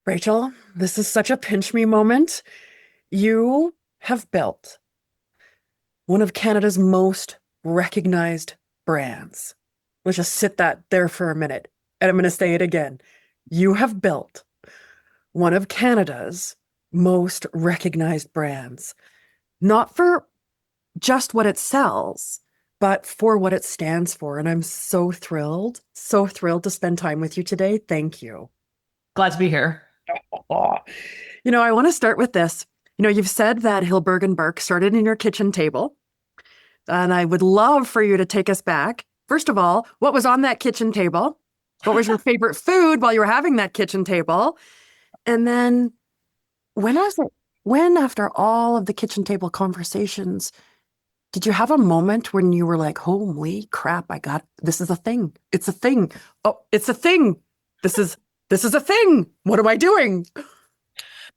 Rachel, this is such a pinch me moment. You have built one of Canada's most recognized brands. Let's just sit that there for a minute. And I'm going to say it again. You have built one of Canada's most recognized brands, not for just what it sells, but for what it stands for. And I'm so thrilled to spend time with you today. Thank you. Glad to be here. Oh, I want to start with this. You've said that Hillberg Berk started in your kitchen table, and I would love for you to take us back. First of all, what was on that kitchen table? What was your favorite food while you were having that kitchen table? And then when was it, when after all of the kitchen table conversations, did you have a moment when you were like, holy crap, this is a thing. It's a thing. Oh, it's a thing. This is a thing. What am I doing?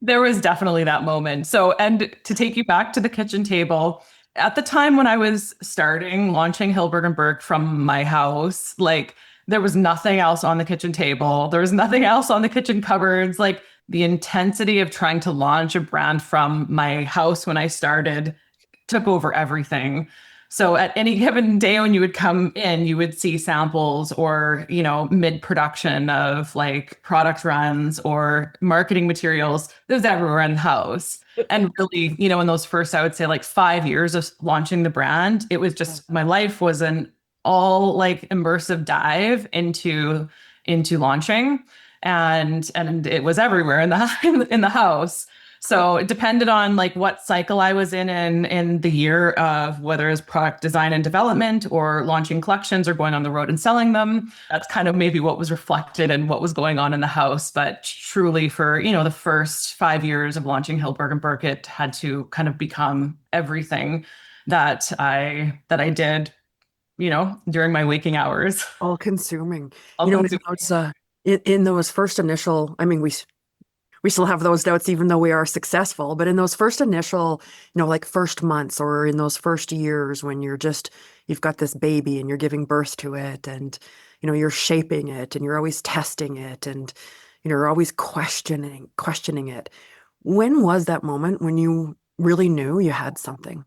There was definitely that moment. So, and to take you back to the kitchen table, at the time when I was launching Hillberg and Berk from my house, like there was nothing else on the kitchen table. There was nothing else on the kitchen cupboards. Like the intensity of trying to launch a brand from my house when I started took over everything. So at any given day when you would come in, you would see samples or, mid-production of like product runs or marketing materials. It was everywhere in the house. And really, in those first, I would say like 5 years of launching the brand, it was just my life was an all like immersive dive into launching. And it was everywhere in the in the house. So it depended on like what cycle I was in the year of whether it's product design and development or launching collections or going on the road and selling them. That's kind of maybe what was reflected and what was going on in the house. But truly for, the first 5 years of launching Hillberg and Berk, it had to kind of become everything that I did, during my waking hours. All consuming. All You know, in consuming. those, in those first initial, I mean, we still have those doubts even though we are successful, but in those first initial, like first months or in those first years when you've got this baby and you're giving birth to it and, you're shaping it and you're always testing it and, you're always questioning it. When was that moment when you really knew you had something,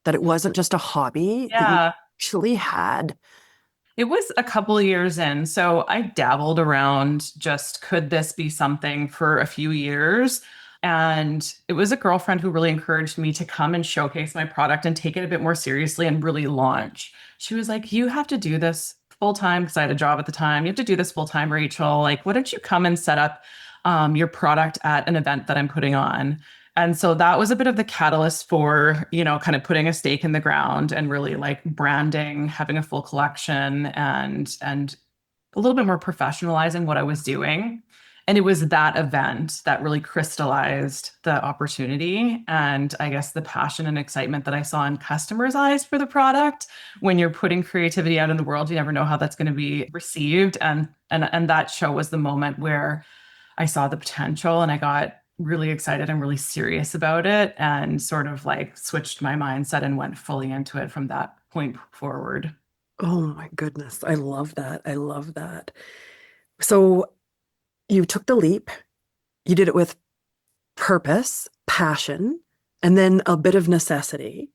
that it wasn't just a hobby, that you Yeah. actually had? It was a couple of years in. So I dabbled around just could this be something for a few years. And it was a girlfriend who really encouraged me to come and showcase my product and take it a bit more seriously and really launch. She was like, you have to do this full time because I had a job at the time. You have to do this full time, Rachel. Like, why don't you come and set up your product at an event that I'm putting on? And so that was a bit of the catalyst for, kind of putting a stake in the ground and really like branding, having a full collection and a little bit more professionalizing what I was doing. And it was that event that really crystallized the opportunity and I guess the passion and excitement that I saw in customers' eyes for the product. When you're putting creativity out in the world, you never know how that's going to be received. And that show was the moment where I saw the potential and I got really excited and really serious about it and sort of like switched my mindset and went fully into it from that point forward. Oh my goodness. I love that. I love that. So you took the leap, you did it with purpose, passion, and then a bit of necessity.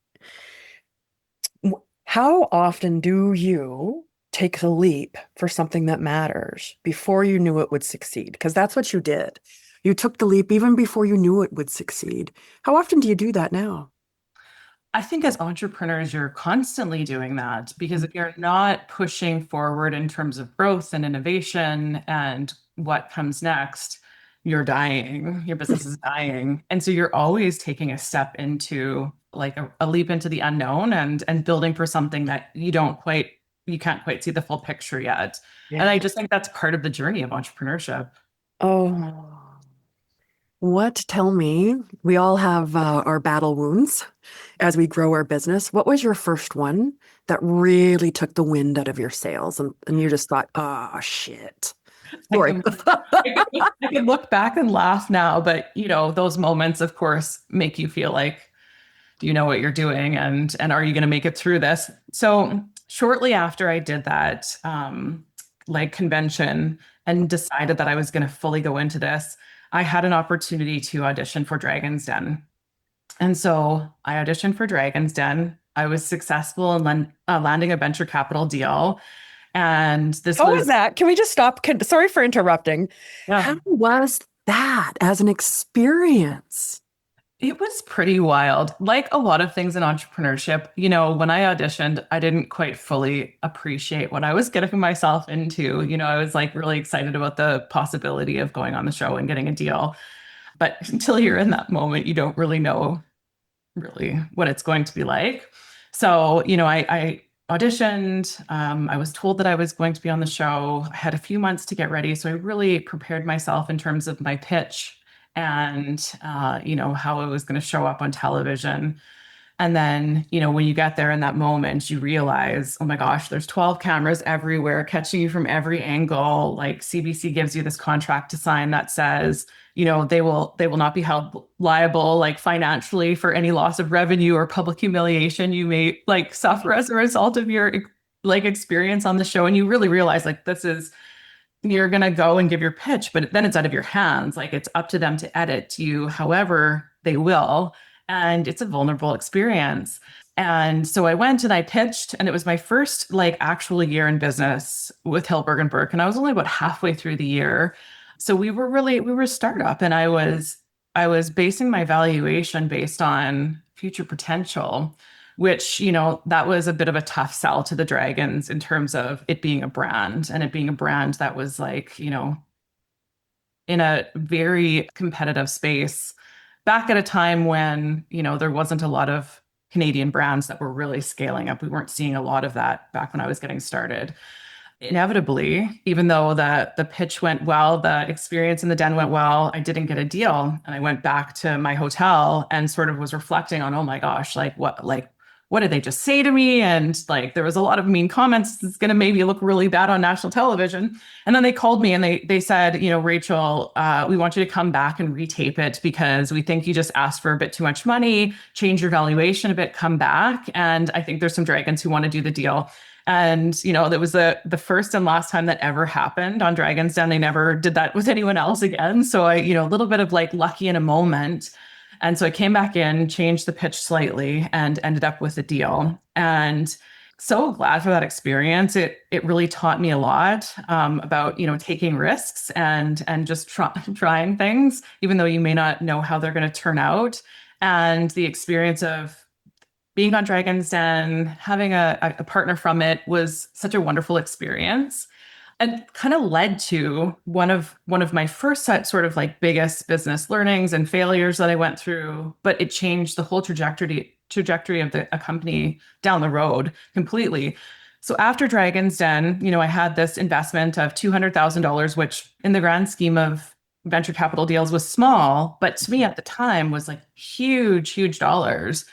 How often do you take the leap for something that matters before you knew it would succeed? Because that's what you did. You took the leap even before you knew it would succeed. How often do you do that now? I think as entrepreneurs, you're constantly doing that because if you're not pushing forward in terms of growth and innovation and what comes next, you're dying. Your business is dying. And so you're always taking a step into like a leap into the unknown and building for something that you can't quite see the full picture yet. And Yeah. I just think that's part of the journey of entrepreneurship. Oh, tell me, we all have our battle wounds as we grow our business. What was your first one that really took the wind out of your sails and you just thought, oh, shit. I Sorry. can I can look back and laugh now, but those moments, of course, make you feel like, do you know what you're doing, and are you going to make it through this? So shortly after I did that, like convention, and decided that I was going to fully go into this, I had an opportunity to audition for Dragon's Den. And so I auditioned for Dragon's Den. I was successful in landing a venture capital deal. And this How was was, that? Can we just stop? Sorry for interrupting. yeah, How was that as an experience? it was pretty wild. Like a lot of things in entrepreneurship, when I auditioned, I didn't quite fully appreciate what I was getting myself into. I was like really excited about the possibility of going on the show and getting a deal. But until you're in that moment, you don't really know really what it's going to be like. So, I auditioned. I was told that I was going to be on the show. I had a few months to get ready. So I really prepared myself in terms of my pitch and, how it was going to show up on television. And then, when you get there in that moment, you realize, oh my gosh, there's 12 cameras everywhere catching you from every angle. Like CBC gives you this contract to sign that says, they will not be held liable like financially for any loss of revenue or public humiliation you may like suffer as a result of your like experience on the show. And you really realize like you're going to go and give your pitch, but then it's out of your hands. Like it's up to them to edit you however they will. And it's a vulnerable experience. And so I went and I pitched, and it was my first like actual year in business with Hillberg Berk. And I was only about halfway through the year. So we were a startup, and I was basing my valuation based on future potential, which, that was a bit of a tough sell to the Dragons in terms of it being a brand, and it being a brand that was like, in a very competitive space back at a time when, there wasn't a lot of Canadian brands that were really scaling up. We weren't seeing a lot of that back when I was getting started. Inevitably, even though the pitch went well, the experience in the den went well, I didn't get a deal. And I went back to my hotel and sort of was reflecting on, oh my gosh, what did they just say to me? And like there was a lot of mean comments. It's going to maybe look really bad on national television. And then they called me and they said, Rachel, we want you to come back and retape it because we think you just asked for a bit too much money, change your valuation a bit, come back. And I think there's some Dragons who want to do the deal. And, that was the first and last time that ever happened on Dragon's Den. They never did that with anyone else again. So a little bit of like lucky in a moment. And so I came back in, changed the pitch slightly, and ended up with a deal. And so glad for that experience. It really taught me a lot about taking risks and just trying things, even though you may not know how they're going to turn out. And the experience of being on Dragon's Den, having a partner from it was such a wonderful experience, and kind of led to one of my first sort of like biggest business learnings and failures that I went through. But it changed the whole trajectory of a company down the road completely. So after Dragon's Den, I had this investment of $200,000, which in the grand scheme of venture capital deals was small, but to me at the time was like huge, huge dollars.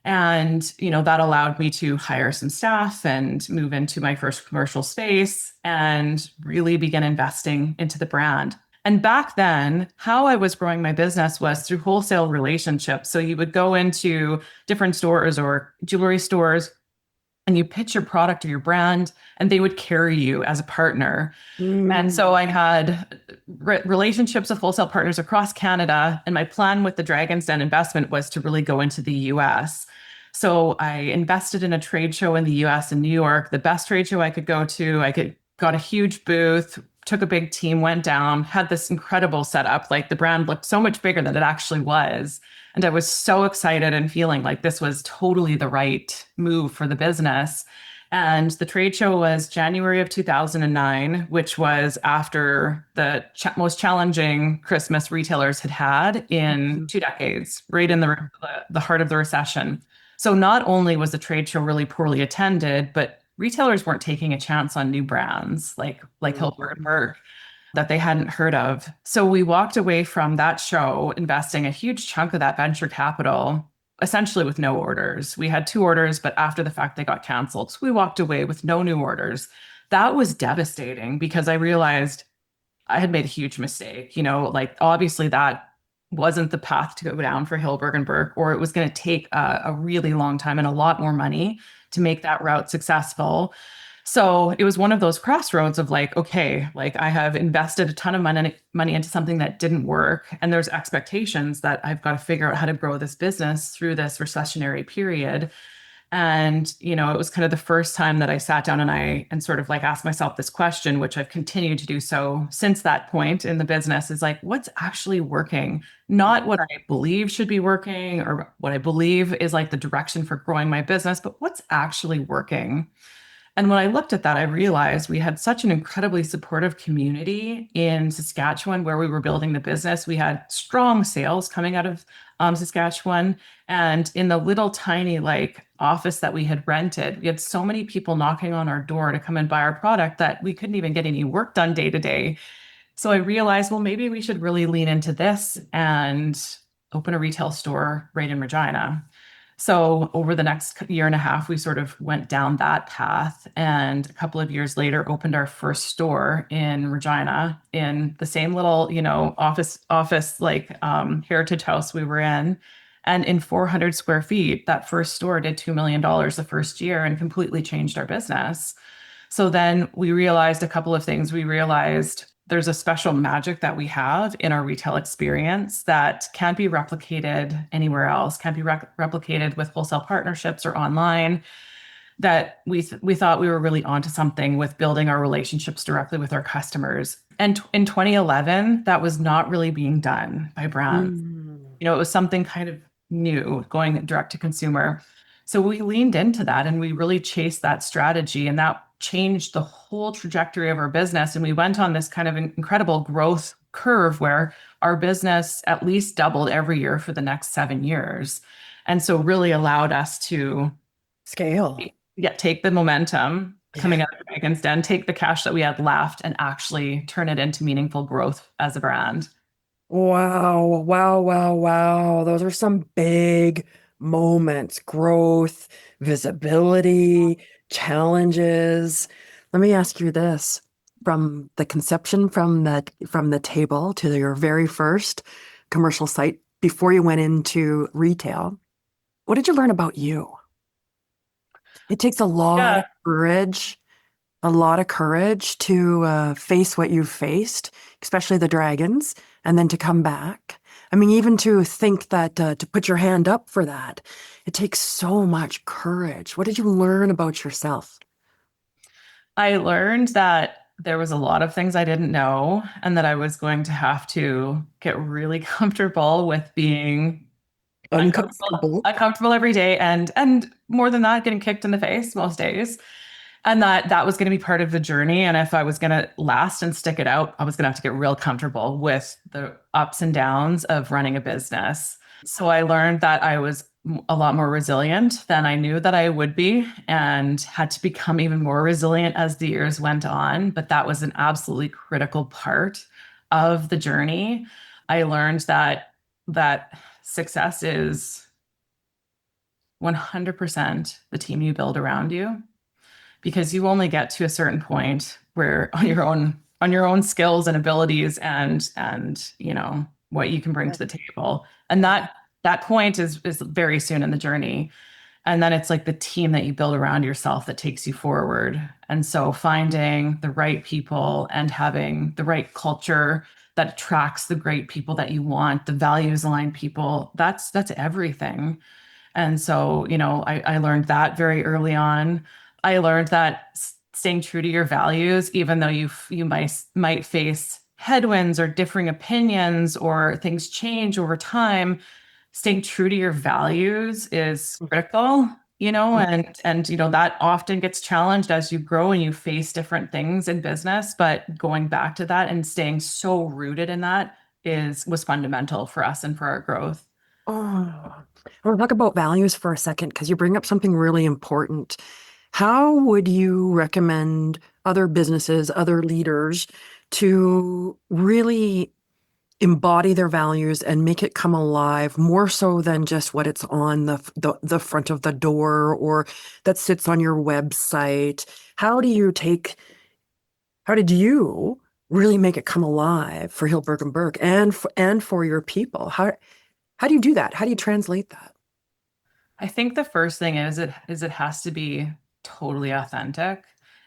And, that allowed me to hire some staff and move into my first commercial space and really begin investing into the brand. And back then, how I was growing my business was through wholesale relationships. So you would go into different stores or jewelry stores and you pitch your product or your brand, and they would carry you as a partner. And so I had relationships with wholesale partners across Canada. And my plan with the Dragon's Den investment was to really go into the US. So I invested in a trade show in the US in New York, the best trade show I could go to. Got a huge booth, took a big team, went down, had this incredible setup. Like the brand looked so much bigger than it actually was. And I was so excited and feeling like this was totally the right move for the business. And the trade show was January of 2009, which was after the most challenging Christmas retailers had in 2 decades, right in the heart of the recession. So not only was the trade show really poorly attended, but retailers weren't taking a chance on new brands like Hillberg Berk that they hadn't heard of. So we walked away from that show investing a huge chunk of that venture capital, essentially with no orders. We had 2 orders, but after the fact, they got canceled. So we walked away with no new orders. That was devastating because I realized I had made a huge mistake. Like obviously that wasn't the path to go down for Hillberg Berk, or it was going to take a really long time and a lot more money to make that route successful. So it was one of those crossroads of like, okay, like I have invested a ton of money into something that didn't work. And there's expectations that I've got to figure out how to grow this business through this recessionary period. And, it was kind of the first time that I sat down and sort of like asked myself this question, which I've continued to do so since that point in the business is like, what's actually working? Not what I believe should be working or what I believe is like the direction for growing my business, but what's actually working. And when I looked at that, I realized we had such an incredibly supportive community in Saskatchewan where we were building the business. We had strong sales coming out of Saskatchewan. And in the little tiny like office that we had rented, we had so many people knocking on our door to come and buy our product that we couldn't even get any work done day to day. So I realized, well, maybe we should really lean into this and open a retail store right in Regina. So over the next year and a half, we sort of went down that path. And a couple of years later, opened our first store in Regina in the same little, office like heritage house we were in. And in 400 square feet, that first store did $2 million the first year and completely changed our business. So then we realized a couple of things. We realized there's a special magic that we have in our retail experience that can't be replicated anywhere else, can't be replicated with wholesale partnerships or online. That we thought we were really onto something with building our relationships directly with our customers. And in 2011, that was not really being done by brands. Mm. It was something kind of new, going direct to consumer. So we leaned into that and we really chased that strategy, and that changed the whole trajectory of our business. And we went on this kind of incredible growth curve where our business at least doubled every year for the next 7 years. And so really allowed us to Scale. take the momentum coming Yeah. out of Dragon's Den, take the cash that we had left and actually turn it into meaningful growth as a brand. Wow, wow, wow, wow. Those are some big moments. Growth, visibility, challenges. Let me ask you this. From the conception from the table to your very first commercial site before you went into retail, what did you learn about you? It takes Yeah. a lot of courage to face what you've faced, especially the dragons, and then to come back. I mean, even to think that to put your hand up for that, it takes so much courage. What did you learn about yourself? I learned that there was a lot of things I didn't know and that I was going to have to get really comfortable with being Uncomfortable. uncomfortable every day and more than that, getting kicked in the face most days. And that was going to be part of the journey. And if I was going to last and stick it out, I was going to have to get real comfortable with the ups and downs of running a business. So I learned that I was a lot more resilient than I knew that I would be and had to become even more resilient as the years went on. But that was an absolutely critical part of the journey. I learned that success is 100% the team you build around you, because you only get to a certain point where on your own skills and abilities and what you can bring to the table, and that point is very soon in the journey. And then it's like the team that you build around yourself that takes you forward. And so finding the right people and having the right culture that attracts the great people that you want, the values aligned people, that's everything. And so, I learned that very early on. I learned that staying true to your values, even though you might face headwinds or differing opinions or things change over time, staying true to your values is critical, and that often gets challenged as you grow and you face different things in business. But going back to that and staying so rooted in that was fundamental for us and for our growth. Oh, I want to talk about values for a second because you bring up something really important. How would you recommend other businesses, other leaders to really embody their values and make it come alive more so than just what it's on the front of the door or that sits on your website? How did you really make it come alive for Hillberg and Berk and for your people? How do you do that? How do you translate that? I think the first thing is it has to be totally authentic.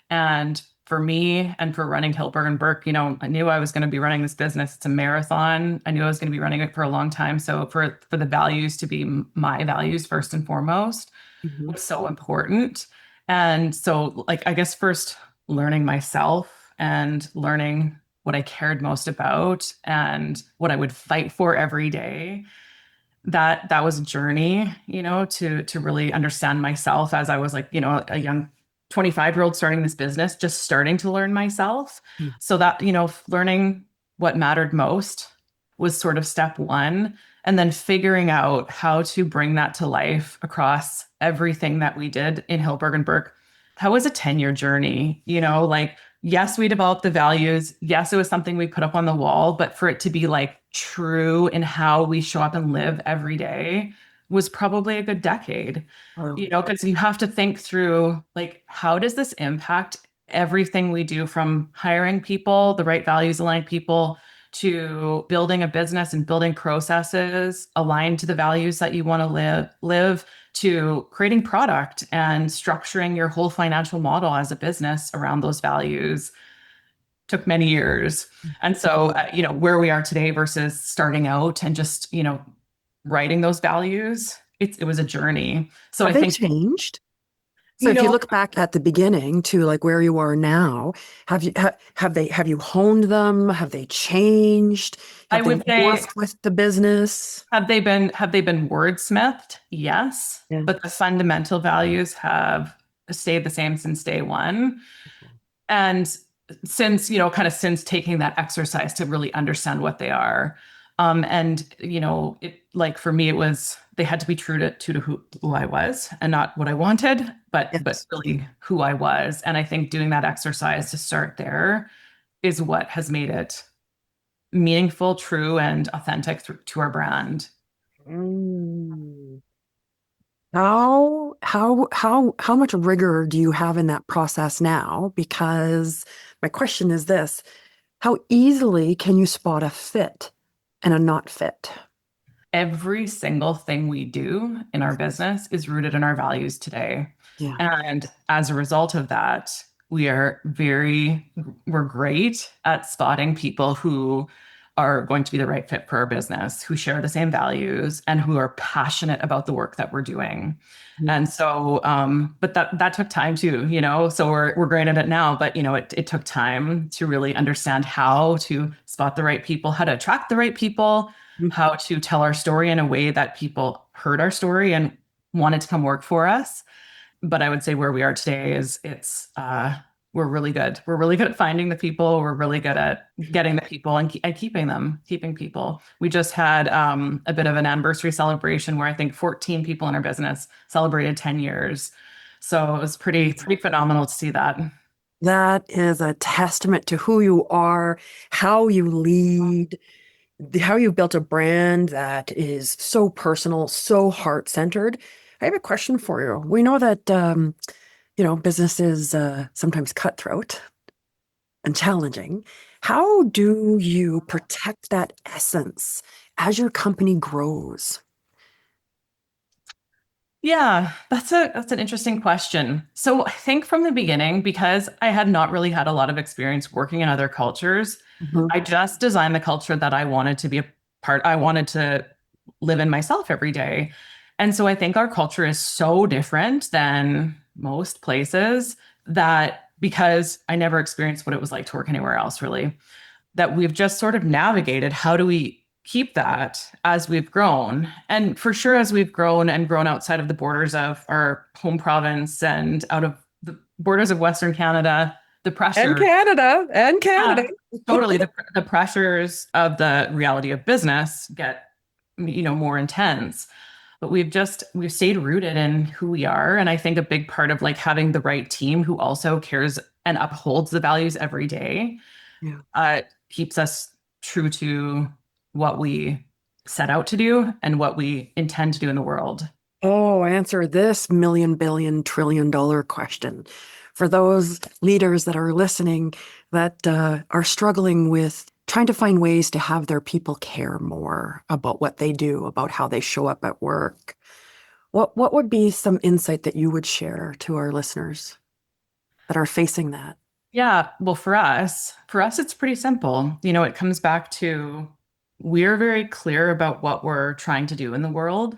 And for me and for running Hillberg Berk, I knew I was going to be running this business. It's a marathon. I knew I was going to be running it for a long time. So for the values to be my values first and foremost Mhm. was so important. And so, like, I guess first learning myself and learning what I cared most about and what I would fight for every day. That was a journey, to really understand myself as I was like, a young 25-year-old starting this business, just starting to learn myself. Mm. So that, learning what mattered most was sort of step one. And then figuring out how to bring that to life across everything that we did in Hillberg Berk. That was a 10-year journey, like, yes, we developed the values. Yes, it was something we put up on the wall, but for it to be like true in how we show up and live every day was probably a good decade, Wow. because you have to think through, like, how does this impact everything we do, from hiring people, the right values aligned people, to building a business and building processes aligned to the values that you want to live, to creating product and structuring your whole financial model as a business around those values. Took many years. And so, where we are today versus starting out and just, writing those values, it was a journey. So Have I they think, changed? So you if you know, look back at the beginning to like where you are now, have you honed them? Have they changed? I Have they would say, morphed with the business? have they been wordsmithed? Yes. Yeah. But the fundamental values have stayed the same since day one. And since, since taking that exercise to really understand what they are. And it, like, for me, it was, they had to be true to who I was, and not what I wanted, but Yes. really who I was. And I think doing that exercise to start there is what has made it meaningful, true, and authentic to our brand. Mm. How much rigor do you have in that process now? Because my question is this, how easily can you spot a fit and a not fit? Every single thing we do in our business is rooted in our values today. Yeah. And as a result of that, we are we're great at spotting people who are going to be the right fit for our business, who share the same values and who are passionate about the work that we're doing. Mm. And so, but that took time too, so we're great at it now, but it took time to really understand how to spot the right people, how to attract the right people, how to tell our story in a way that people heard our story and wanted to come work for us. But I would say where we are today is we're really good. We're really good at finding the people. We're really good at getting the people and keeping people. We just had a bit of an anniversary celebration where I think 14 people in our business celebrated 10 years. So it was pretty phenomenal to see that. That is a testament to who you are, how you lead, how you've built a brand that is so personal, so heart-centered. I have a question for you. We know that business is sometimes cutthroat and challenging. How do you protect that essence as your company grows? Yeah, that's an interesting question. So I think from the beginning, because I had not really had a lot of experience working in other cultures, Mhm. I just designed the culture that I wanted to be a part. I wanted to live in myself every day. And so I think our culture is so different than most places, that because I never experienced what it was like to work anywhere else, really, that we've just sort of navigated how do we keep that as we've grown. And for sure, as we've grown and grown outside of the borders of our home province and out of the borders of Western Canada, the And pressure, Canada, and Canada. yeah, totally, the pressures of the reality of business get, more intense. But we've stayed rooted in who we are. And I think a big part of, like, having the right team who also cares and upholds the values every day Yeah. uh, keeps us true to what we set out to do and what we intend to do in the world. Oh, answer this million, billion, trillion dollar question. For those leaders that are listening that are struggling with trying to find ways to have their people care more about what they do, about how they show up at work, what would be some insight that you would share to our listeners? that are facing that? Yeah, well, for us, it's pretty simple. It comes back to we're very clear about what we're trying to do in the world.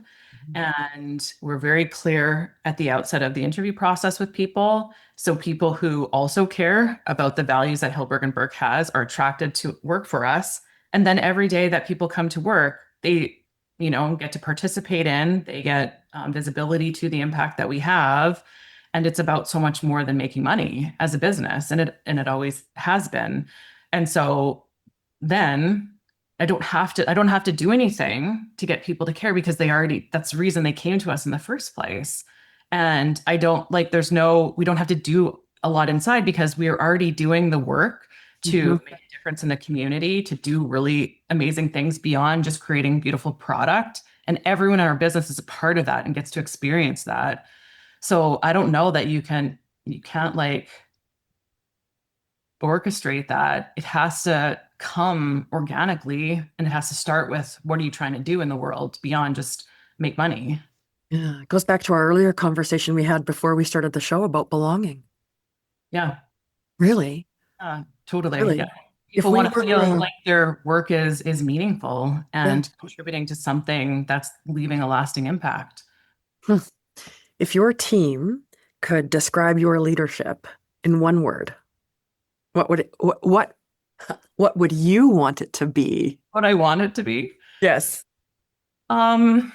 And we're very clear at the outset of the interview process with people. So people who also care about the values that Hillberg and Berk has are attracted to work for us. And then every day that people come to work, they, get to participate in, they get visibility to the impact that we have. And it's about so much more than making money as a business. And it always has been. And so then I don't have to do anything to get people to care because that's the reason they came to us in the first place. And I don't like we don't have to do a lot inside because we are already doing the work to Mhm. make a difference in the community, to do really amazing things beyond just creating beautiful product. And everyone in our business is a part of that and gets to experience that. So I don't know that you can't like orchestrate that. It has to come organically and it has to start with what are you trying to do in the world beyond just make money? Yeah, it goes back to our earlier conversation we had before we started the show about belonging. Yeah, Really, totally. Yeah. really. If People we want to were, feel like their work is meaningful yeah, and contributing to something that's leaving a lasting impact. hmm. If your team could describe your leadership in one word, what would you want it to be? What I want it to be. Yes. Um,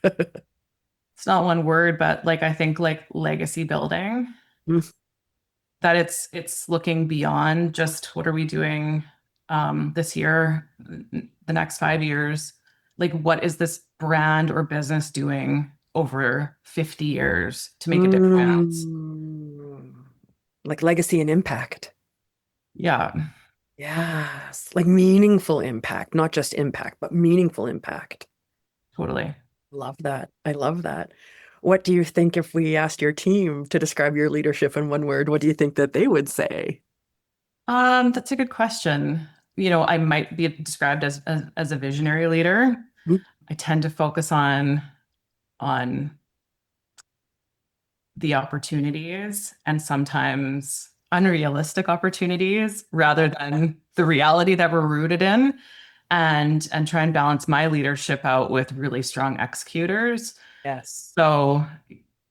it's not one word, but like I think like legacy building. Mm. That it's looking beyond just what are we doing this year, the next 5 years. Like, what is this brand or business doing over 50 years to make a difference? Mm. Like legacy and impact. Yeah, Yes. Like meaningful impact, not just impact, but meaningful impact. totally. Love that. I love that. What do you think if we asked your team to describe your leadership in one word? What do you think that they would say? That's a good question. I might be described as a visionary leader. Mm. I tend to focus on the opportunities and sometimes unrealistic opportunities rather than the reality that we're rooted in, and try and balance my leadership out with really strong executors. Yes. So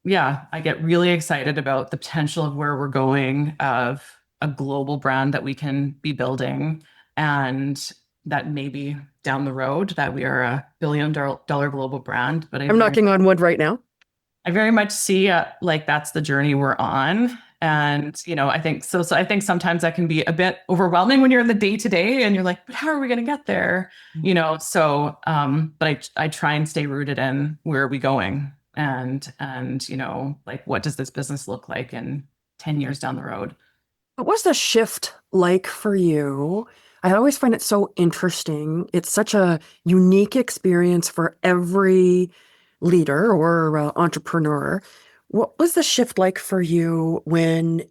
yeah, I get really excited about the potential of where we're going, of a global brand that we can be building, and that maybe down the road that we are a $1 billion global brand. But I'm knocking on wood right now. I very much see like that's the journey we're on. And, I think so. So I think sometimes that can be a bit overwhelming when you're in the day to day and you're like, but how are we going to get there? But I try and stay rooted in where are we going? And, like, what does this business look like in 10 years down the road? What was the shift like for you? I always find it so interesting. It's such a unique experience for every leader or entrepreneur. What was the shift like for you when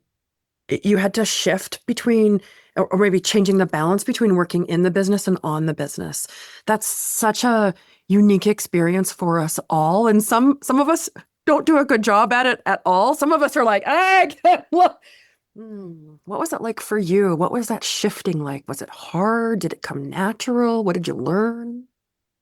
you had to shift between, or maybe changing the balance between working in the business and on the business? That's such a unique experience for us all. And some of us don't do a good job at it at all. Some of us are like, I can't look. What was it like for you? What was that shifting like? Was it hard? Did it come natural? What did you learn?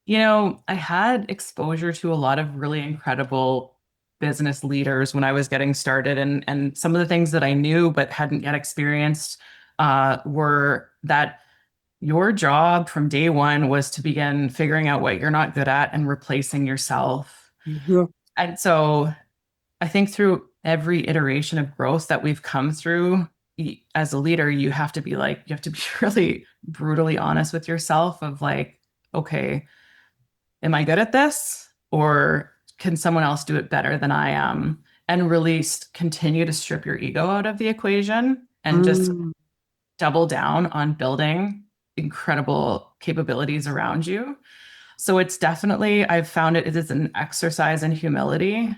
I had exposure to a lot of really incredible business leaders when I was getting started, and some of the things that I knew but hadn't yet experienced were that your job from day one was to begin figuring out what you're not good at and replacing yourself. Mhm. And so I think through every iteration of growth that we've come through, as a leader, you have to be really brutally honest with yourself of like, okay, am I good at this? Or can someone else do it better than I am? And really continue to strip your ego out of the equation and just Mm, double down on building incredible capabilities around you. So I've found it is an exercise in humility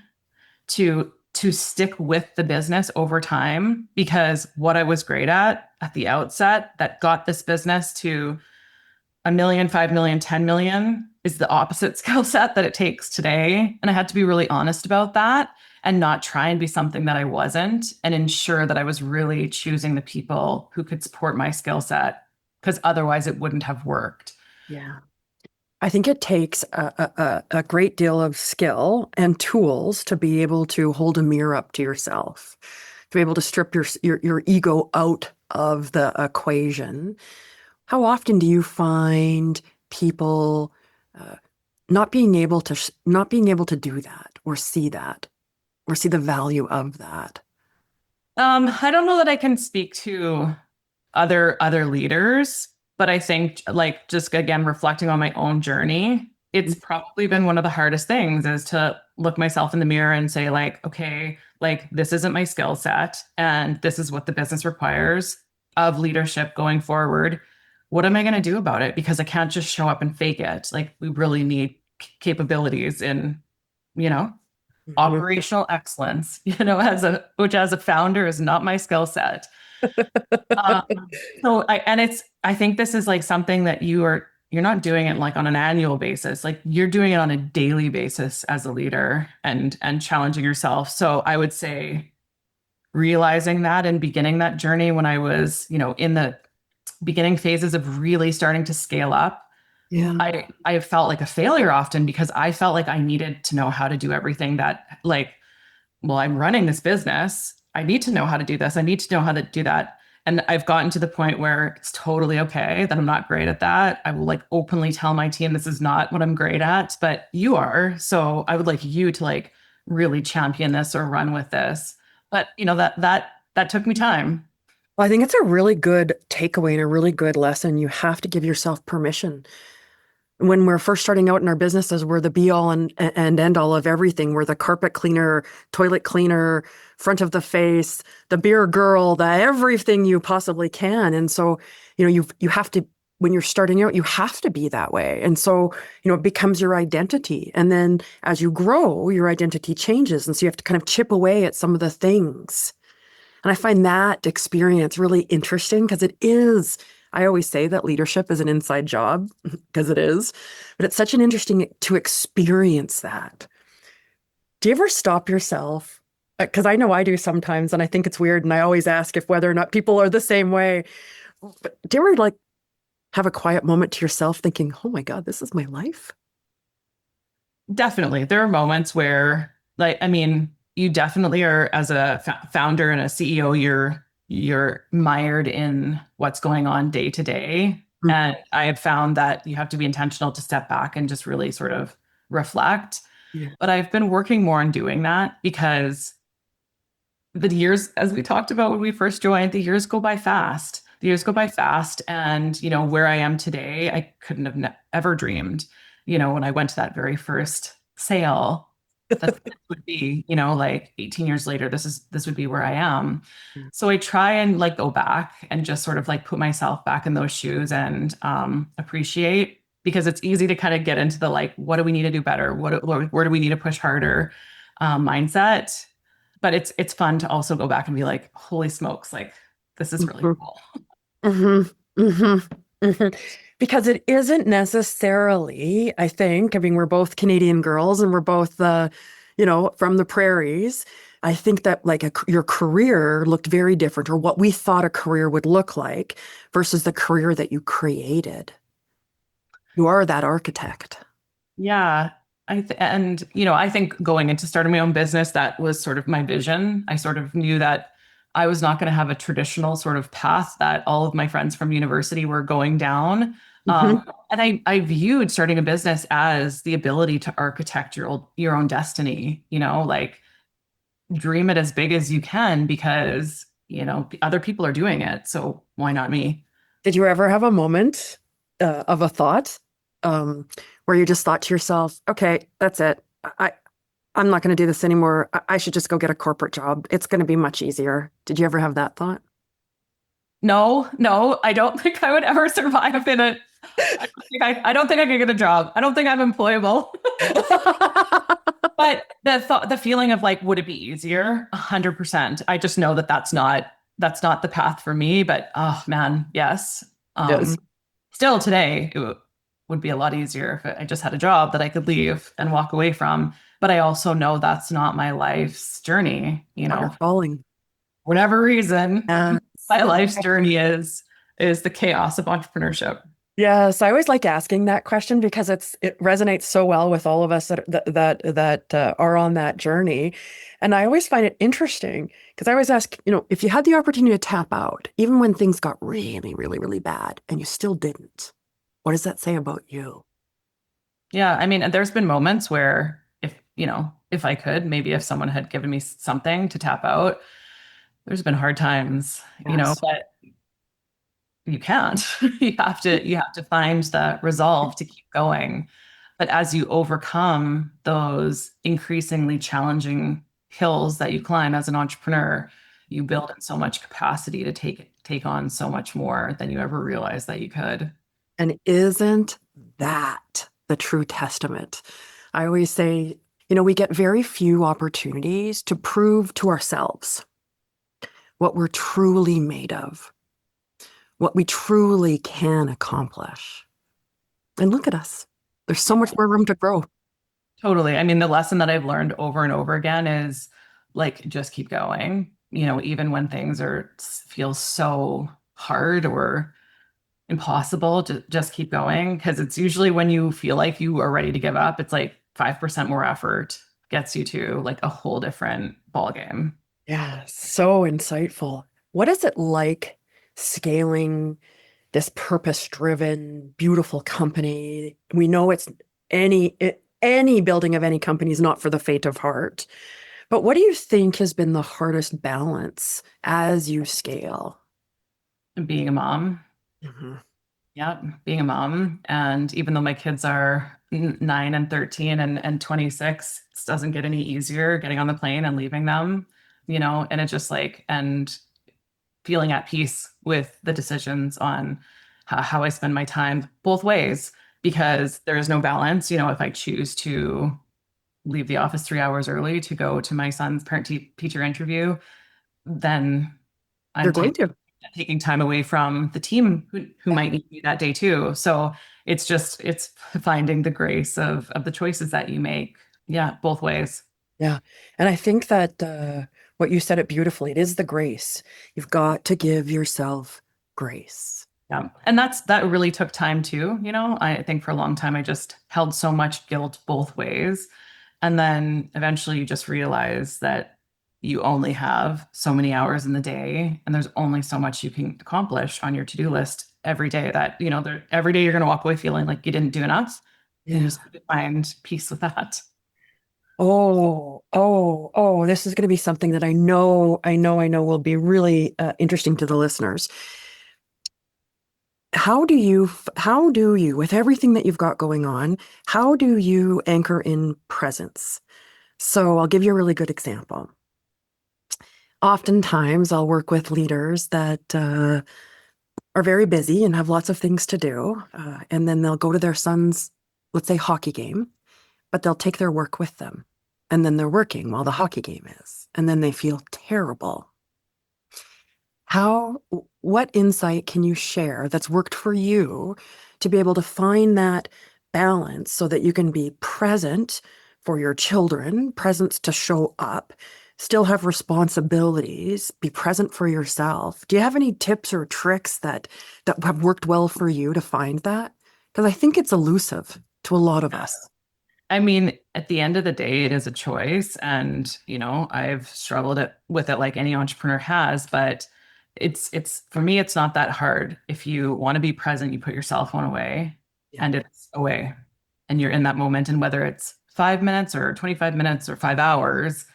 to stick with the business over time, because what I was great at the outset that got this business to 1 million, 5 million, 10 million is the opposite skill set that it takes today. And I had to be really honest about that and not try and be something that I wasn't, and ensure that I was really choosing the people who could support my skill set, because otherwise it wouldn't have worked. Yeah. I think it takes a great deal of skill and tools to be able to hold a mirror up to yourself, to be able to strip your ego out of the equation. How often do you find people not being able to do that or see the value of that? I don't know that I can speak to other leaders, but I think, like, just again reflecting on my own journey, it's probably been one of the hardest things, is to look myself in the mirror and say, like, okay, like, this isn't my skill set and this is what the business requires of leadership going forward. What am I going to do about it? Because I can't just show up and fake it. Like, we really need capabilities in, you know, Mhm. operational excellence, which as a founder is not my skill set. Um, I think this is like something that you're not doing it like on an annual basis. Like, you're doing it on a daily basis as a leader, and challenging yourself. So I would say realizing that and beginning that journey when I was, in the beginning phases of really starting to scale up, Yeah. I felt like a failure often, because I felt like I needed to know how to do everything that, like, well, I'm running this business. I need to know how to do this. I need to know how to do that. And I've gotten to the point where it's totally okay that I'm not great at that. I will, like, openly tell my team this is not what I'm great at, but you are. So I would like you to, like, really champion this or run with this. But that took me time. Well, I think it's a really good takeaway and a really good lesson. You have to give yourself permission. When we're first starting out in our businesses, we're the be all and end all of everything. We're the carpet cleaner, toilet cleaner, front of the face, the beer girl, the everything you possibly can. And so, you have to, when you're starting out, you have to be that way. And so, it becomes your identity. And then as you grow, your identity changes. And so you have to kind of chip away at some of the things. And I find that experience really interesting, because it is, I always say that leadership is an inside job, because it is, but it's such an interesting to experience that. Do you ever stop yourself? Because I know I do sometimes, and I think it's weird. And I always ask if whether or not people are the same way. But do you ever, like, have a quiet moment to yourself thinking, oh my God, this is my life? Definitely. There are moments where, like, I mean, you definitely are, as a founder and a CEO, you're mired in what's going on day to day. Mm. And I have found that you have to be intentional to step back and just really sort of reflect. Yeah. But I've been working more on doing that, because the years, as we talked about when we first joined, the years go by fast. The years go by fast. And, where I am today, I couldn't have ever dreamed, when I went to that very first sale, that this would be, like 18 years later, this would be where I am. Yeah. So I try and, like, go back and just sort of, like, put myself back in those shoes and appreciate, because it's easy to kind of get into the, like, what do we need to do better? Where do we need to push harder mindset? But it's fun to also go back and be like, holy smokes, like, this is really cool. Mm-hmm. Mm-hmm. Mm-hmm. Because it isn't necessarily, I think, I mean, we're both Canadian girls and we're both from the prairies. I think that, like, your career looked very different, or what we thought a career would look like versus the career that you created. You are that architect. Yeah. I think going into starting my own business, that was sort of my vision. I sort of knew that I was not going to have a traditional sort of path that all of my friends from university were going down. Mm-hmm. And I viewed starting a business as the ability to architect your own destiny, like, dream it as big as you can, because, other people are doing it. So why not me? Did you ever have a moment of a thought where you just thought to yourself, okay, that's it. I'm not going to do this anymore. I should just go get a corporate job. It's going to be much easier. Did you ever have that thought? No, no, I don't think I would ever survive in it. I don't think I could get a job. I don't think I'm employable. But the feeling of, like, would it be easier? 100%. I just know that that's not the path for me. But oh man, yes. Yes. Still today, would be a lot easier if I just had a job that I could leave and walk away from. But I also know that's not my life's journey, Not your calling. whatever reason, Yeah. my life's journey is the chaos of entrepreneurship. Yes, I always like asking that question because it resonates so well with all of us that are on that journey, and I always find it interesting because I always ask, if you had the opportunity to tap out, even when things got really, really, really bad, and you still didn't, what does that say about you? Yeah, I mean, there's been moments where if I could, maybe if someone had given me something to tap out, there's been hard times, Yes. but you can't. You have to find the resolve to keep going. But as you overcome those increasingly challenging hills that you climb as an entrepreneur, you build in so much capacity to take on so much more than you ever realized that you could. And isn't that the true testament? I always say, we get very few opportunities to prove to ourselves what we're truly made of, what we truly can accomplish. And look at us. There's so much more room to grow. Totally. I mean, the lesson that I've learned over and over again is like just keep going. Even when things feel so hard or impossible, just keep going. Because it's usually when you feel like you are ready to give up, it's like 5% more effort gets you to like a whole different ball game. Yeah, so insightful. What is it like scaling this purpose-driven, beautiful company? We know any building of any company is not for the faint of heart. But what do you think has been the hardest balance as you scale? And being a mom, Mhm. yeah, being a mom. And even though my kids are 9 and 13 and 26, it doesn't get any easier getting on the plane and leaving them, and it's just like, and feeling at peace with the decisions on how I spend my time both ways, because there is no balance. If I choose to leave the office 3 hours early to go to my son's parent-teacher interview, then You're I'm going to. taking time away from the team who might need me that day too. So it's finding the grace of the choices that you make. Yeah, both ways. Yeah. And I think that what you said it beautifully. It is the grace. You've got to give yourself grace. Yeah. And that really took time too. I think for a long time I just held so much guilt both ways. And then eventually you just realize that you only have so many hours in the day and there's only so much you can accomplish on your to-do list every day, that, every day you're going to walk away feeling like you didn't do enough. And you Yeah. just have to find peace with that. Oh, this is going to be something that I know will be really interesting to the listeners. How do you, with everything that you've got going on, how do you anchor in presence? So I'll give you a really good example. Oftentimes, I'll work with leaders that are very busy and have lots of things to do, and then they'll go to their son's, let's say, hockey game, but they'll take their work with them. And then they're working while the hockey game is. And then they feel terrible. What insight can you share that's worked for you to be able to find that balance so that you can be present for your children, presence to show up, still have responsibilities, be present for yourself? Do you have any tips or tricks that have worked well for you to find that? Because I think it's elusive to a lot of us. I mean, at the end of the day, it is a choice. And, I've struggled with it like any entrepreneur has, but it's for me, it's not that hard. If you want to be present, you put your cell phone away Yeah. and it's away and you're in that moment. And whether it's 5 minutes or 25 minutes or 5 hours,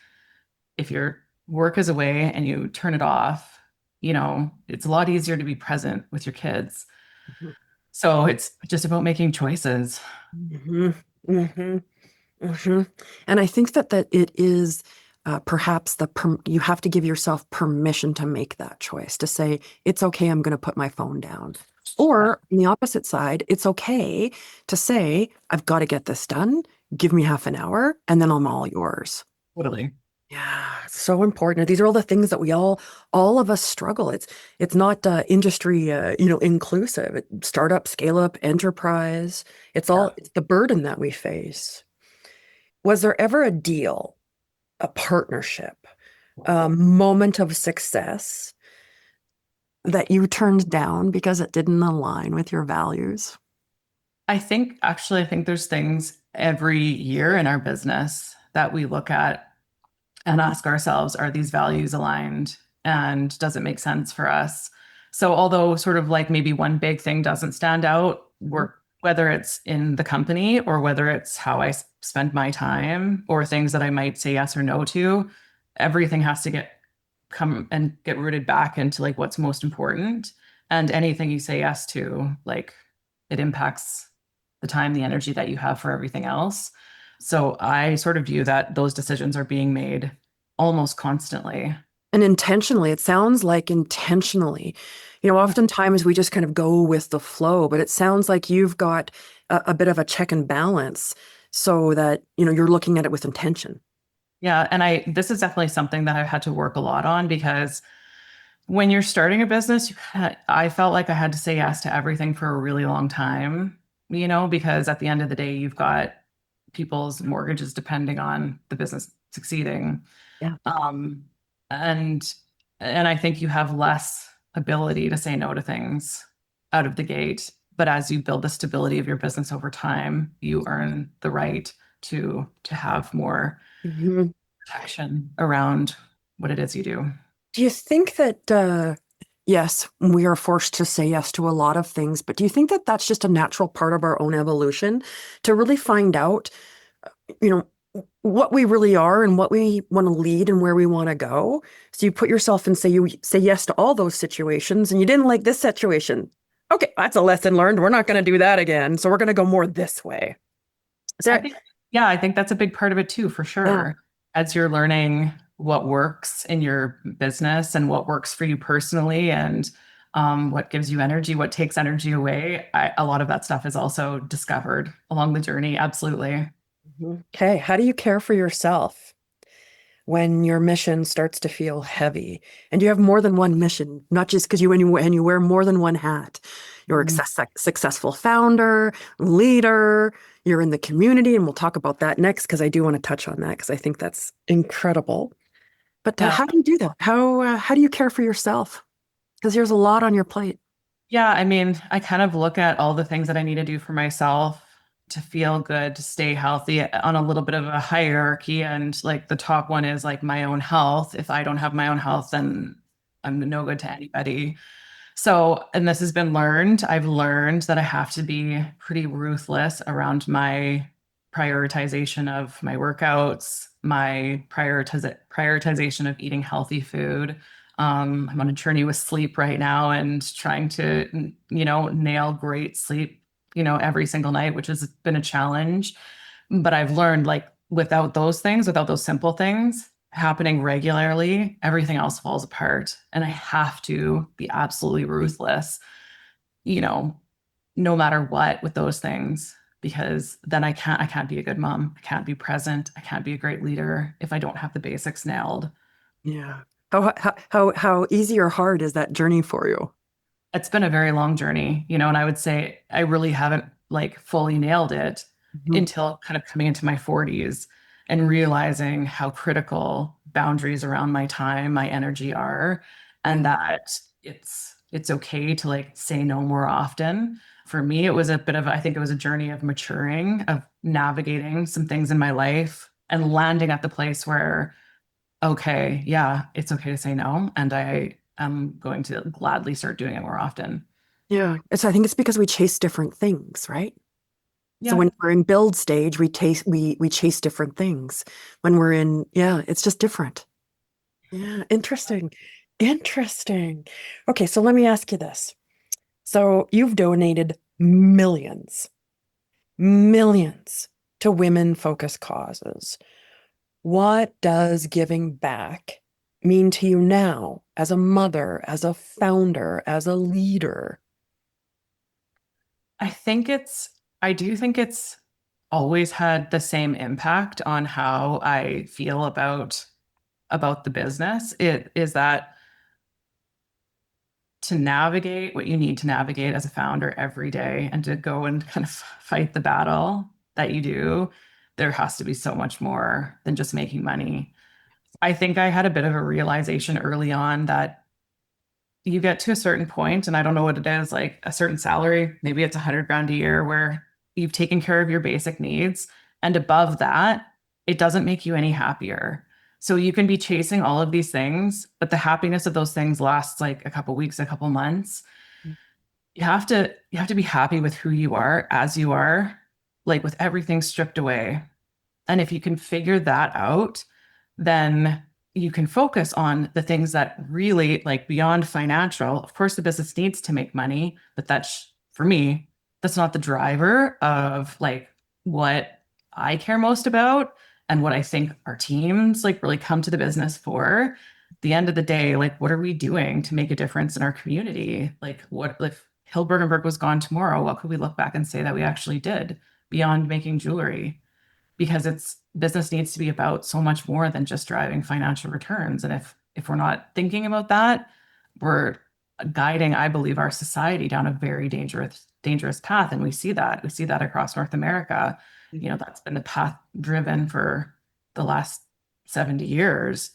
if your work is away and you turn it off, it's a lot easier to be present with your kids. So it's just about making choices. hmm hmm hmm And I think that it is perhaps you have to give yourself permission to make that choice, to say, it's okay, I'm going to put my phone down. Or on the opposite side, it's okay to say, I've got to get this done. Give me half an hour and then I'm all yours. Totally. Yeah, it's so important. These are all the things that all of us struggle. It's not industry, inclusive. Startup, scale up, enterprise. It's the burden that we face. Was there ever a deal, a partnership, a moment of success that you turned down because it didn't align with your values? I think there's things every year in our business that we look at and ask ourselves, are these values aligned? And does it make sense for us? So, although sort of like maybe one big thing doesn't stand out, Mhm. whether it's in the company or whether it's how I spend my time or things that I might say yes or no to, everything has to come and get rooted back into like what's most important. And anything you say yes to, like it impacts the time, the energy that you have for everything else. So I sort of view that those decisions are being made almost constantly. And intentionally, it sounds like intentionally. Oftentimes we just kind of go with the flow, but it sounds like you've got a bit of a check and balance so that, you're looking at it with intention. Yeah, and this is definitely something that I've had to work a lot on because when you're starting a business, I felt like I had to say yes to everything for a really long time, because at the end of the day, you've got people's mortgages depending on the business succeeding. Yeah. Um, and and I think you have less ability to say no to things out of the gate. But as you build the stability of your business over time, you earn the right to have more Mhm. protection around what it is you do. Do you think that, yes, we are forced to say yes to a lot of things, but do you think that that's just a natural part of our own evolution to really find out, you know, what we really are and what we want to lead and where we want to go? So you put yourself and say you say yes to all those situations and you didn't like this situation. Okay, that's a lesson learned. We're not going to do that again. So we're going to go more this way. Is I there, think, yeah, I think that's a big part of it too, for yeah. sure. As you're learning what works in your business and what works for you personally and what gives you energy, what takes energy away, a lot of that stuff is also discovered along the journey. Absolutely. Okay, how do you care for yourself when your mission starts to feel heavy and you have more than one mission, not just because you wear more than one hat. You're a successful founder, leader, you're in the community, and we'll talk about that next because I do want to touch on that because I think that's incredible. But Yeah. how do you do that? How do you care for yourself? Because there's a lot on your plate. Yeah, I mean, I kind of look at all the things that I need to do for myself to feel good, to stay healthy on a little bit of a hierarchy. And like the top one is like my own health. If I don't have my own health, then I'm no good to anybody. So, and this has been learned. I've learned that I have to be pretty ruthless around my prioritization of my workouts, my prioritization of eating healthy food. I'm on a journey with sleep right now and trying to, nail great sleep, every single night, which has been a challenge. But I've learned like without those things, without those simple things happening regularly, everything else falls apart. And I have to be absolutely ruthless, you know, no matter what with those things, because then I can't be a good mom. I can't be present. I can't be a great leader if I don't have the basics nailed. Yeah. How easy or hard is that journey for you? It's been a very long journey, and I would say I really haven't like fully nailed it Mhm. until kind of coming into my 40s and realizing how critical boundaries around my time, my energy are, and Yeah. that it's okay to like say no more often. For me, it was a bit of, I think it was a journey of maturing, of navigating some things in my life and landing at the place where okay, yeah, it's okay to say no. And I am going to gladly start doing it more often. Yeah. I think it's because we chase different things, right? So Yeah. when we're in build stage, we chase different things. When we're in, yeah, it's just different. Yeah, interesting. Interesting. Okay, so let me ask you this. So you've donated millions, millions to women-focused causes. What does giving back mean to you now as a mother, as a founder, as a leader? I think I do think it's always had the same impact on how I feel about about the business. It is that to navigate what you need to navigate as a founder every day and to go and kind of fight the battle that you do, there has to be so much more than just making money. I think I had a bit of a realization early on that you get to a certain point, and I don't know what it is, like a certain salary, maybe it's 100 grand a year where you've taken care of your basic needs. And above that, it doesn't make you any happier. So you can be chasing all of these things, but the happiness of those things lasts like a couple weeks, a couple months. You have to be happy with who you are as you are, like with everything stripped away. And if you can figure that out, then you can focus on the things that really like beyond financial. Of course, the business needs to make money, but that's for me, that's not the driver of like what I care most about and what I think our teams like really come to the business for. At the end of the day, like what are we doing to make a difference in our community? Like what if Hillberg and Berk was gone tomorrow? What could we look back and say that we actually did beyond making jewelry? Because it's business needs to be about so much more than just driving financial returns. And if we're not thinking about that, we're guiding, I believe, our society down a very dangerous path. And we see that. We see that across North America. You know, that's been the path driven for the last 70 years.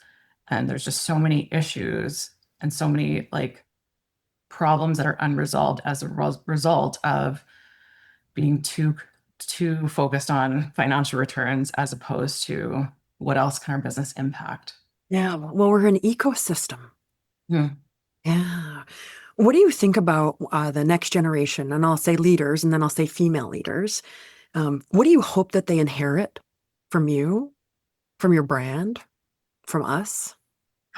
And there's just so many issues and so many like problems that are unresolved as a result of being too focused on financial returns as opposed to what else can our business impact. Yeah. Well, we're an ecosystem. Hmm. Yeah. What do you think about the next generation? And I'll say leaders, and then I'll say female leaders. What do you hope that they inherit from you, from your brand, from us?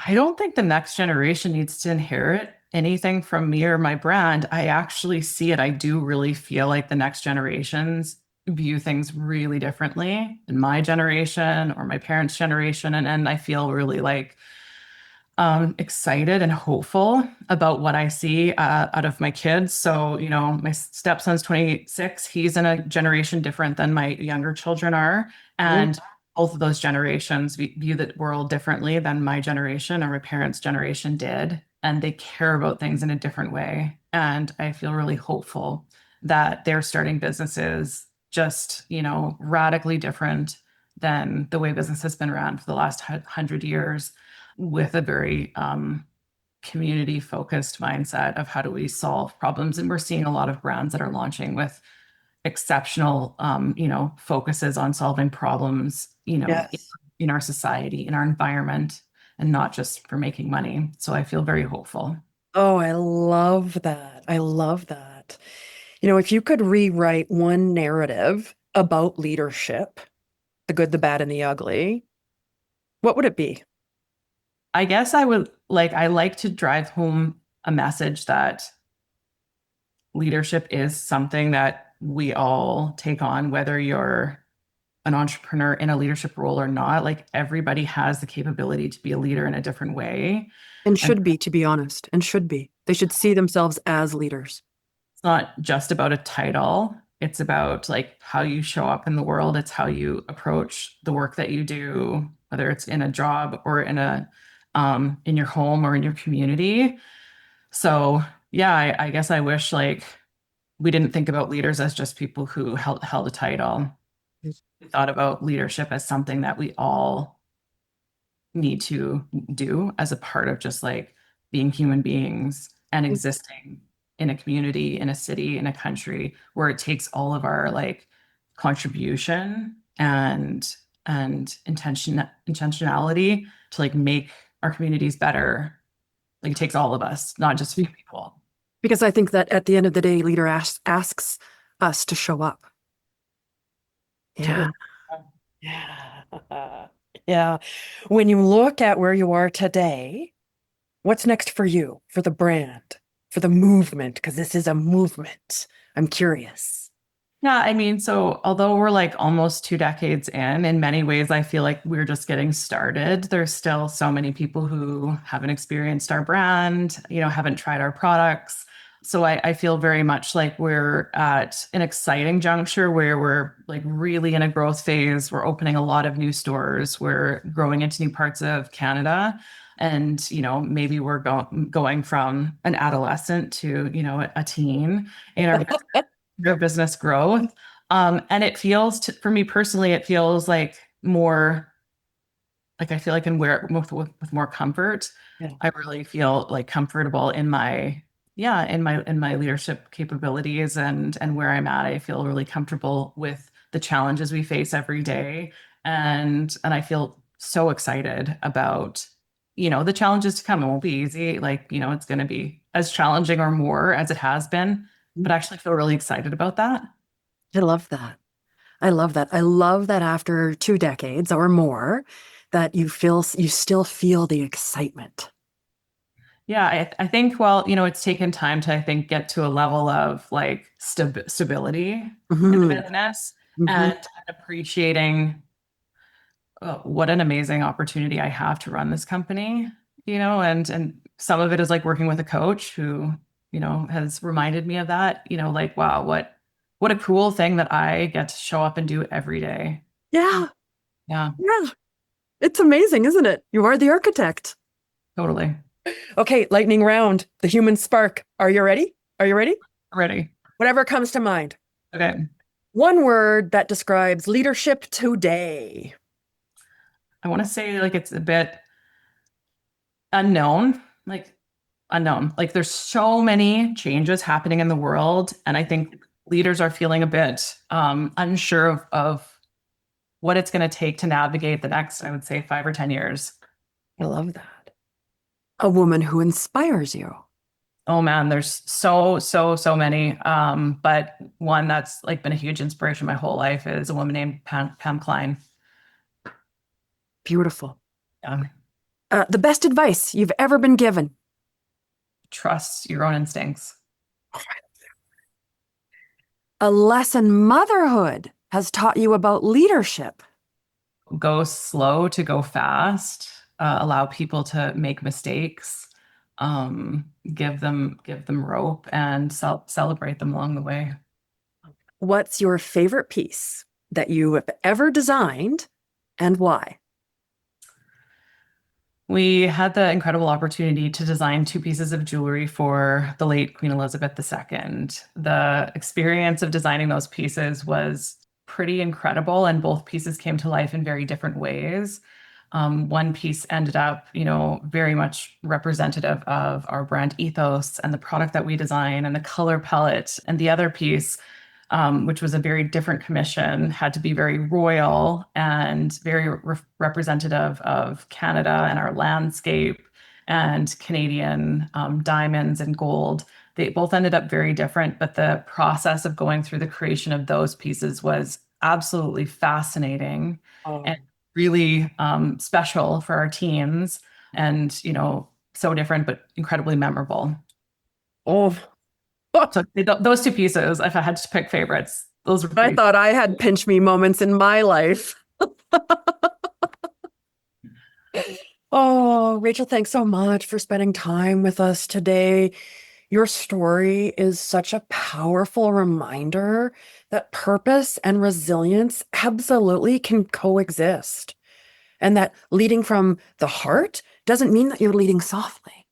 I don't think the next generation needs to inherit anything from me or my brand. I actually see it. I do really feel like the next generations view things really differently than my generation or my parents' generation. And I feel really like excited and hopeful about what I see out of my kids. So, you know, my stepson's 26. He's in a generation different than my younger children are. Mm. And both of those generations view the world differently than my generation or my parents' generation did. And they care about things in a different way. And I feel really hopeful that they're starting businesses just, you know, radically different than the way business has been run for the last 100 years with a very community focused mindset of how do we solve problems. And we're seeing a lot of brands that are launching with exceptional, you know, focuses on solving problems, you know, Yes. in our society, in our environment, and not just for making money. So I feel very hopeful. Oh, I love that. I love that. You know, if you could rewrite one narrative about leadership, the good, the bad, and the ugly, what would it be? I guess I like to drive home a message that leadership is something that we all take on, whether you're an entrepreneur in a leadership role or not. Like everybody has the capability to be a leader in a different way. And And should be, to be honest, and should be. They should see themselves as leaders. it's not just about a title. It's about like how you show up in the world. It's how you approach the work that you do, whether it's in a job or in your home or in your community. So yeah, I guess I wish like we didn't think about leaders as just people who held a title. We thought about leadership as something that we all need to do as a part of just like being human beings and existing in a community, in a city, in a country where it takes all of our like contribution and intentionality to like make our communities better. Like it takes all of us, not just a few people. Because I think that at the end of the day, leader asks us to show up. Yeah. Totally. Yeah. Yeah. When you look at where you are today, what's next for you, for the brand, for the movement? Because this is a movement. I'm curious. Yeah, I mean, so although we're like almost 2 decades in many ways, I feel like we're just getting started. There's still so many people who haven't experienced our brand, you know, haven't tried our products. So I feel very much like we're at an exciting juncture where we're like really in a growth phase. We're opening a lot of new stores. We're growing into new parts of Canada. And, maybe we're going from an adolescent to, a teen in our business growth. And it feels for me personally, it feels like more like I feel like I can wear it with more comfort. Yeah. I really feel like comfortable in my yeah, in my leadership capabilities and where I'm at. I feel really comfortable with the challenges we face every day. And I feel so excited about, the challenges to come. It won't be easy. Like, it's gonna be as challenging or more as it has been, but I actually feel really excited about that. I love that. I love that. I love that after 2 decades or more, that you still feel the excitement. Yeah, I think, well, it's taken time to, I think, get to a level of like stability in the Hmm. business Hmm. and appreciating what an amazing opportunity I have to run this company, and some of it is like working with a coach who, has reminded me of that, like, wow, what a cool thing that I get to show up and do every day. Yeah. Yeah, Yeah. It's amazing, isn't it? You are the architect. totally. Okay, lightning round, the human spark. Are you ready? Are you ready? Ready. Whatever comes to mind. Okay. One word that describes leadership today. I want to say like it's a bit unknown, like unknown. Like there's so many changes happening in the world, and I think leaders are feeling a bit unsure of what it's going to take to navigate the next, I would say, 5 or 10 years. I love that. A woman who inspires you. Oh man, there's so many. But one that's like been a huge inspiration my whole life is a woman named Pam Klein. Beautiful. Um, The best advice you've ever been given. Trust your own instincts. A lesson motherhood has taught you about leadership. Go slow to go fast. Allow people to make mistakes. Give them rope and celebrate them along the way. What's your favorite piece that you have ever designed and why? We had the incredible opportunity to design 2 pieces of jewelry for the late Queen Elizabeth II. The experience of designing those pieces was pretty incredible, and both pieces came to life in very different ways. One piece ended up, very much representative of our brand ethos and the product that we design and the color palette. And the other piece, which was a very different commission, had to be very royal and very representative of Canada and our landscape and Canadian diamonds and gold. They both ended up very different, but the process of going through the creation of those pieces was absolutely fascinating and Oh, really special for our teams and, so different, but incredibly memorable. oh, So those 2 pieces, if I had to pick favorites, those were I pretty. thought I had pinch me moments in my life. Oh, Rachel, thanks so much for spending time with us today. Your story is such a powerful reminder that purpose and resilience absolutely can coexist, and that leading from the heart doesn't mean that you're leading softly.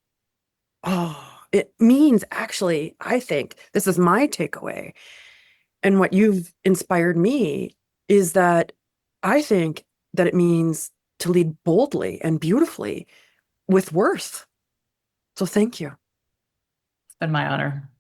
Oh, it means actually, I think this is my takeaway. And what you've inspired me is that I think that it means to lead boldly and beautifully with worth. So thank you. It's been my honor.